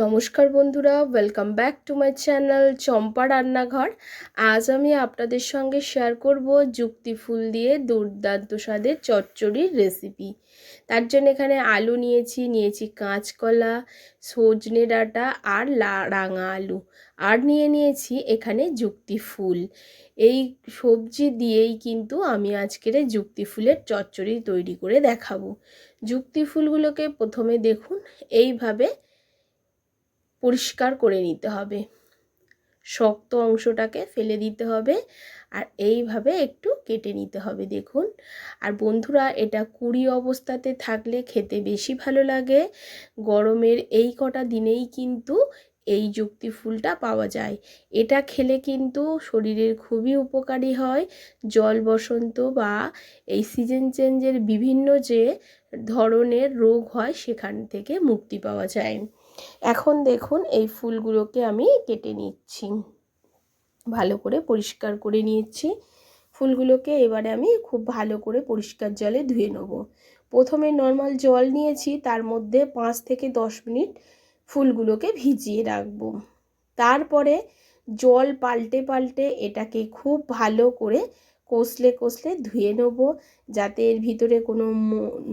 নমস্কার বন্ধুরা, welcome back to my channel Champa Rannaghar. আজ আমি আপনাদের সঙ্গে শেয়ার করব যুক্তি ফুল দিয়ে দুর্দান্ত স্বাদের চচ্চড়ির রেসিপি। তার জন্য এখানে আলু নিয়েছি কাঁচকলা, সজনে ডাঁটা আর রাঙা আলু, আর নিয়েছি এখানে যুক্তি ফুল। এই সবজি দিয়েই কিন্তু আমি আজকের যুক্তি ফুলের চচ্চড়ি তৈরি করে দেখাবো। যুক্তি ফুলগুলোকে প্রথমে দেখুন এইভাবে পরিষ্কার করে নিতে হবে, শক্ত অংশটাকে ফেলে দিতে হবে আর এইভাবে একটু কেটে নিতে হবে দেখুন। আর বন্ধুরা, এটা কুড়ি অবস্থাতে থাকলে খেতে বেশি ভালো লাগে। গরমের এই কটা দিনেই কিন্তু এই যুক্তি ফুলটা পাওয়া যায়। এটা খেলে কিন্তু শরীরের খুবই উপকারী হয়। জল বসন্ত বা এই সিজন চেঞ্জের বিভিন্ন যে ধরনের রোগ হয় সেখান থেকে মুক্তি পাওয়া যায়। এখন দেখুন এই ফুলগুলোকে আমি কেটে নিচ্ছি, ভালো করে পরিষ্কার করে নিয়েছি। ফুলগুলোকে এবারে আমি খুব ভালো করে পরিষ্কার জলে ধুয়ে নেব। প্রথমে নর্মাল জল নিয়েছি, তার মধ্যে 5 থেকে 10 মিনিট ফুলগুলোকে ভিজিয়ে রাখবো। তারপরে জল পাল্টে পাল্টে এটাকে খুব ভালো করে কষলে ধুয়ে নেব, যাতে এর ভিতরে কোনো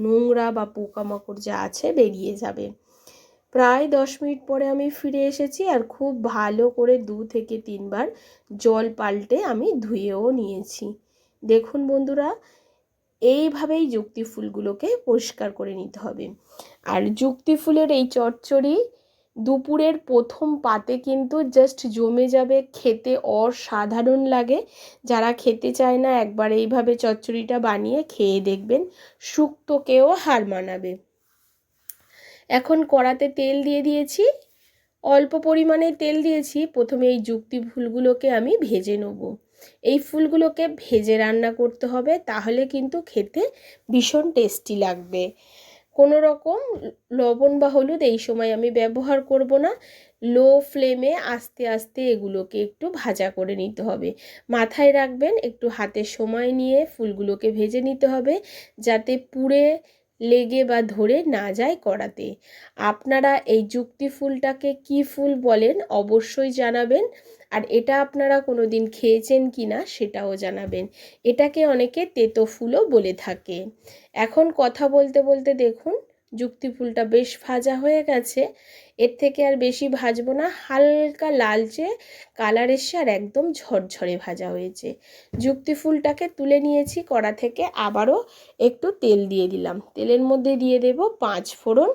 নোংরা বা পোকামাকড় যা আছে বেরিয়ে যাবে। প্রায় 10 মিনিট পরে আমি ফিরে এসেছি আর খুব ভালো করে 2 থেকে 3 বার জল পাল্টে আমি ধুয়েও নিয়েছি। দেখুন বন্ধুরা, এইভাবেই যুক্তি ফুলগুলোকে পরিষ্কার করে নিতে হবে। আর যুক্তি ফুলের এই চচ্চড়ি দুপুরের প্রথম পাতে কিন্তু জাস্ট জমে যাবে, খেতে অসাধারণ লাগে। যারা খেতে চায় না একবার এইভাবে চচ্চড়িটা বানিয়ে খেয়ে দেখবেন, শুক্তোকেও হার মানাবে। এখন কড়াতে তেল দিয়ে দিয়েছি, অল্প পরিমাণে তেল দিয়েছি। প্রথমে এই যুক্তি ফুলগুলোকে আমি ভেজে নেব। এই ফুলগুলোকে ভেজে রান্না করতে হবে, তাহলে কিন্তু খেতে ভীষণ টেস্টি লাগবে। কোনো রকম লবণ বা হলুদ এই সময় আমি ব্যবহার করব না। লো ফ্লেমে আস্তে আস্তে এগুলোকে একটু ভাজা করে নিতে হবে। মাথায় রাখবেন, একটু হাতে সময় নিয়ে ফুলগুলোকে ভেজে নিতে হবে, যাতে পুড়ে লেগে বা ধরে না যায় কড়াতে। আপনারা এই যুক্তি ফুলটাকে কি ফুল বলেন অবশ্যই জানাবেন, আর এটা আপনারা কোনো দিন খেয়েছেন কি না সেটাও জানাবেন। এটাকে অনেকে তেতো ফুলও বলে থাকে। এখন কথা বলতে বলতে দেখুন যুক্তি ফুলটা বেশ ভাজা হয়ে গেছে। এর থেকে আর বেশি ভাজবো না, হালকা লালচে কালার এসে আর একদম ঝরঝরে ভাজা হয়েছে। যুক্তি ফুলটাকে তুলে নিয়েছি কড়া থেকে, আবারও একটু তেল দিয়ে দিলাম। তেলের মধ্যে দিয়ে দেব 5 ফোড়ন।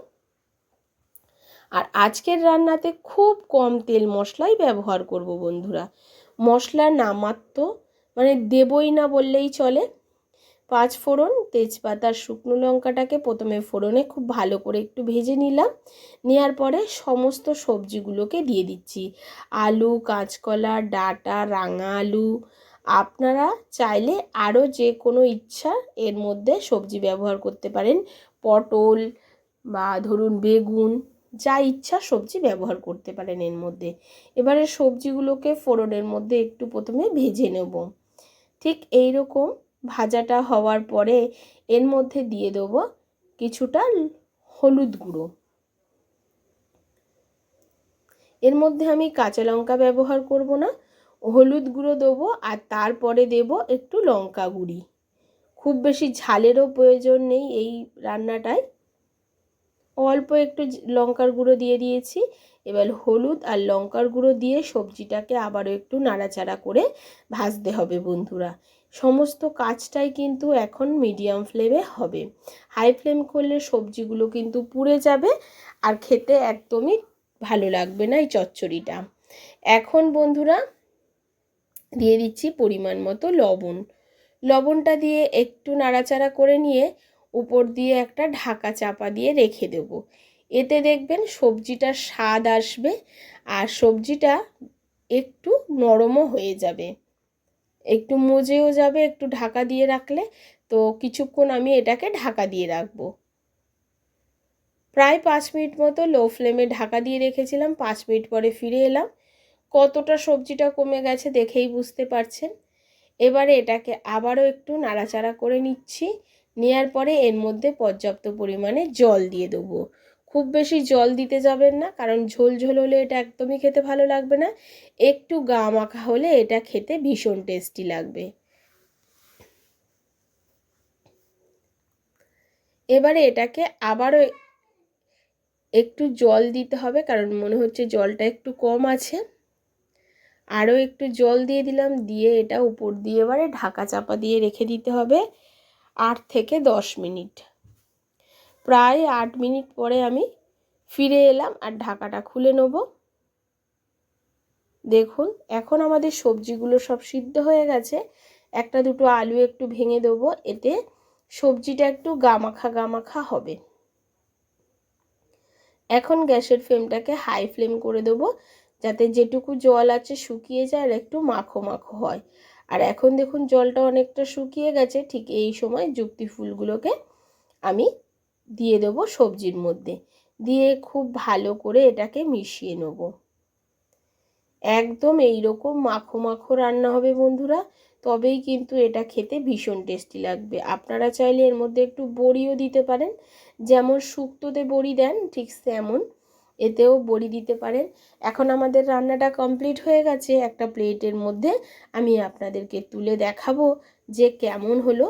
আর আজকের রান্নাতে খুব কম তেল মশলাই ব্যবহার করব বন্ধুরা। মশলা নামাত্র মানে দেবই না বললেই চলে। 5 ফোড়ন, তেজপাতা, শুকনো লঙ্কাটাকে প্রথমে ফোড়নে খুব ভালো করে একটু ভেজে নিলাম। নেওয়ার পরে সমস্ত সবজিগুলোকে দিয়ে দিচ্ছি। আলু, কাঁচকলা, ডাঁটা, রাঙা আলু। আপনারা চাইলে আরও যে কোনো ইচ্ছা এর মধ্যে সবজি ব্যবহার করতে পারেন। পটল বা ধরুন বেগুন, যা ইচ্ছা সবজি ব্যবহার করতে পারেন এর মধ্যে। এবারে সবজিগুলোকে ফোড়নের মধ্যে একটু প্রথমে ভেজে নেব। ঠিক এই রকম ভাজাটা হওয়ার পরে এর মধ্যে দিয়ে দেব কিছুটা হলুদ গুঁড়ো। এর মধ্যে আমি কাঁচা লঙ্কা ব্যবহার করব না, হলুদ গুঁড়ো দেবো আর তারপরে দেব একটু লঙ্কা গুঁড়ি। খুব বেশি ঝালেরও প্রয়োজন নেই এই রান্নাটায়, অল্প একটু লঙ্কার গুঁড়ো দিয়ে দিয়েছি। এবার হলুদ আর লঙ্কার গুঁড়ো দিয়ে সবজিটাকে আবারও একটু নাড়াচাড়া করে ভাজতে হবে বন্ধুরা। সমস্ত কাজটাই কিন্তু এখন মিডিয়াম ফ্লেমে হবে। হাই ফ্লেম করলে সবজিগুলো কিন্তু পুড়ে যাবে আর খেতে একদমই ভালো লাগবে না এই চচ্চড়িটা। এখন বন্ধুরা দিয়ে দিচ্ছি পরিমাণ মতো লবণ। লবণটা দিয়ে একটু নাড়াচাড়া করে নিয়ে উপর দিয়ে একটা ঢাকা চাপা দিয়ে রেখে দেব। এতে দেখবেন সবজিটার স্বাদ আসবে আর সবজিটা একটু নরমও হয়ে যাবে, একটু মজেও যাবে একটু ঢাকা দিয়ে রাখলে। তো কিছুক্ষণ আমি এটাকে ঢাকা দিয়ে রাখবো। প্রায় 5 মিনিট মতো লো ফ্লেমে ঢাকা দিয়ে রেখেছিলাম। 5 মিনিট পরে ফিরে এলাম। কতটা সবজিটা কমে গেছে দেখেই বুঝতে পারছেন। এবারে এটাকে আবারও একটু নাড়াচাড়া করে নিচ্ছি। নেওয়ার পরে এর মধ্যে পর্যাপ্ত পরিমাণে জল দিয়ে দেবো। খুব বেশি জল দিতে যাবেন না, কারণ ঝোল ঝোল হলে এটা একদমই খেতে ভালো লাগবে না। একটু গা মাখা হলে এটা খেতে ভীষণ টেস্টি লাগবে। এবারে এটাকে আবারও একটু জল দিতে হবে, কারণ মনে হচ্ছে জলটা একটু কম আছে। আরও একটু জল দিয়ে দিলাম, দিয়ে এটা উপর দিয়ে এবারে ঢাকা চাপা দিয়ে রেখে দিতে হবে 8 থেকে 10 মিনিট। প্রায় 8 মিনিট পরে আমি ফিরে এলাম আর ঢাকাটা খুলে নেব। দেখুন এখন আমাদের সবজিগুলো সব সিদ্ধ হয়ে গেছে। একটা দুটো আলু একটু ভেঙে দেবো, এতে সবজিটা একটু গামাখা হবে। এখন গ্যাসের ফ্লেমটাকে হাই ফ্লেম করে দেবো, যাতে যেটুকু জল আছে শুকিয়ে যায় আর একটু মাখো মাখো হয়। আর এখন দেখুন জলটা অনেকটা শুকিয়ে গেছে। ঠিক এই সময় যুক্তি ফুলগুলোকে আমি দিয়ে দেবো সবজির মধ্যে, দিয়ে খুব ভালো করে এটাকে মিশিয়ে নেব। একদম এইরকম মাখো মাখো রান্না হবে বন্ধুরা, তবেই কিন্তু এটা খেতে ভীষণ টেস্টি লাগবে। আপনারা চাইলে এর মধ্যে একটু বড়িও দিতে পারেন, যেমন শুক্তোতে বড়ি দেন ঠিক তেমন এতেও বড়ি দিতে পারেন। এখন আমাদের রান্নাটা কমপ্লিট হয়ে গেছে। একটা প্লেটের মধ্যে আমি আপনাদেরকে তুলে দেখাবো যে কেমন হলো।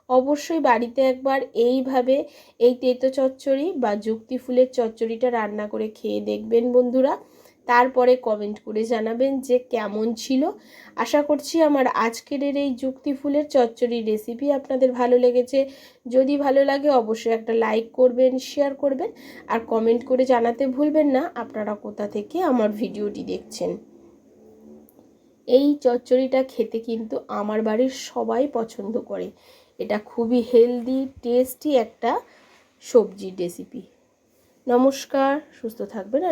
অবশ্যই বাড়িতে একবার এইভাবে এই তেঁতো চচ্চড়ি বা যুক্তি ফুলের চচ্চড়িটা রান্না করে খেয়ে দেখবেন বন্ধুরা, তারপরে কমেন্ট করে জানাবেন যে কেমন ছিল। আশা করছি আমার আজকের এই যুক্তি ফুলের চচ্চড়ির রেসিপি আপনাদের ভালো লেগেছে। যদি ভালো লাগে অবশ্যই একটা লাইক করবেন, শেয়ার করবেন আর কমেন্ট করে জানাতে ভুলবেন না আপনারা কোথা থেকে আমার ভিডিওটি দেখছেন। এই চচ্চড়িটা খেতে কিন্তু আমার বাড়ির সবাই পছন্দ করে। এটা খুবই হেলদি টেস্টি একটা সবজির রেসিপি। নমস্কার, সুস্থ থাকবেন।